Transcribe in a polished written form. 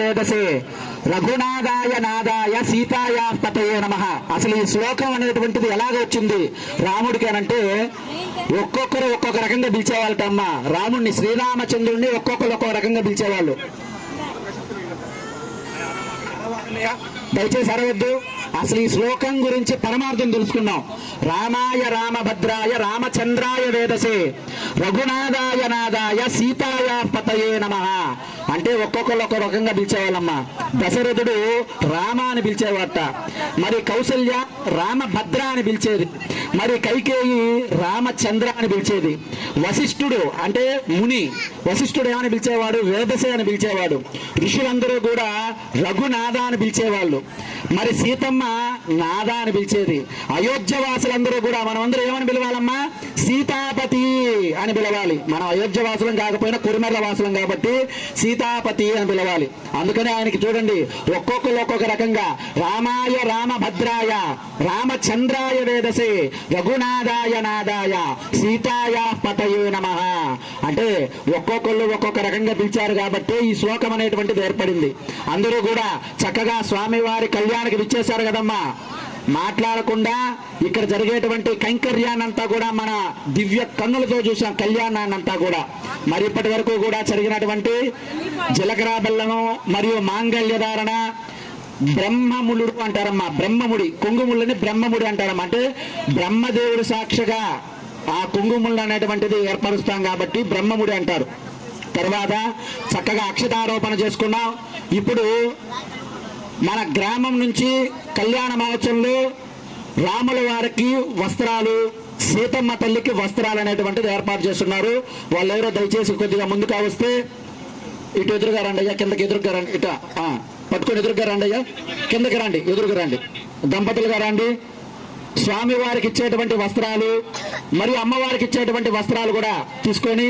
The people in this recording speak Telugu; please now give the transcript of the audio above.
వేదసే రఘునాథాయ నాదాయ సీతాయా పతయే నమః. అసలు ఈ శ్లోకం అనేటువంటిది ఎలాగ వచ్చింది రాముడికి అనంటే, ఒక్కొక్కరు ఒక్కొక్క రకంగా పిలిచేవాళ్ళటమ్మ. రాముడిని శ్రీరామచంద్రుడిని ఒక్కొక్కరు ఒక్కొక్క రకంగా పిలిచేవాళ్ళు. దయచేసి అరవద్దు. అసలు ఈ శ్లోకం గురించి పరమార్థం తెలుసుకున్నాం. రామాయ రామభద్రాయ రామచంద్రాయ వేదసే రఘునాథాయ నాదాయ సీతాయ పతయే నమః అంటే ఒక్కొక్కరు ఒక రకంగా పిలిచేవాళ్ళమ్మా. దశరథుడు రామ అని పిలిచేవాట, మరి కౌసల్య రామభద్ర అని పిలిచేది, మరి కైకేయి రామచంద్ర అని పిలిచేది. వశిష్ఠుడు అంటే ముని, వశిష్ఠుడు ఏమని పిలిచేవాడు? వేదసే అని పిలిచేవాడు. ఋషులందరూ కూడా రఘునాథ అని పిలిచేవాళ్ళు. మరి సీతమ్మ నాద అని పిలిచేది. అయోధ్య వాసులందరూ కూడా మనమందరూ ఏమని పిలవాలమ్మా? సీతాపతి అని పిలవాలి. మనం అయోధ్య వాసులం కాకపోయినా కురుమెర్ల వాసులం కాబట్టి సీతాపతి అని పిలవాలి. అందుకనే ఆయనకి చూడండి ఒక్కొక్కరు ఒక్కొక్క రకంగా రామాయ రామభద్రాయ రామచంద్రాయ వేదసే రఘునాథాయ నాదాయ సీతాయ పతయే నమః అంటే ఒక్కొక్కళ్ళు ఒక్కొక్క రకంగా పిలిచారు కాబట్టి ఈ శ్లోకం అనేటువంటిది ఏర్పడింది. అందరూ కూడా చక్కగా స్వామివారి కళ్యాణానికి విచ్చేశారు కదమ్మా. మాట్లాడకుండా ఇక్కడ జరిగేటువంటి కైంకర్యాన్నంతా కూడా మన దివ్య కన్నులతో చూసాం, కళ్యాణాన్నంతా కూడా. మరి ఇప్పటి వరకు కూడా జరిగినటువంటి జీలకర్ర బెల్లము మరియు మాంగళ్యధారణ, బ్రహ్మములుడు అంటారమ్మా. బ్రహ్మముడి కొంగుముళ్ళని బ్రహ్మముడి అంటారమ్మా. అంటే బ్రహ్మదేవుడు సాక్షిగా ఆ కొంగుముళ్ళు అనేటువంటిది ఏర్పరుస్తాం కాబట్టి బ్రహ్మముడి అంటారు. తర్వాత చక్కగా అక్షతారోపణ చేసుకున్నాం. ఇప్పుడు మన గ్రామం నుంచి కళ్యాణ మహోత్సవంలో రాముల వారికి వస్త్రాలు, సీతమ్మ తల్లికి వస్త్రాలు అనేటువంటిది ఏర్పాటు చేస్తున్నారు. వాళ్ళు ఎవరో దయచేసి కొద్దిగా ముందుగా వస్తే ఇటు ఎదురుగా రండి అయ్యా, కిందకి ఎదురుగా రండి, ఇట పట్టుకొని ఎదురుగా రండి అయ్యా, కిందకి రండి, ఎదురుగా రండి, దంపతులుగా రండి. స్వామి వారికి ఇచ్చేటువంటి వస్త్రాలు మరియు అమ్మవారికి ఇచ్చేటువంటి వస్త్రాలు కూడా తీసుకొని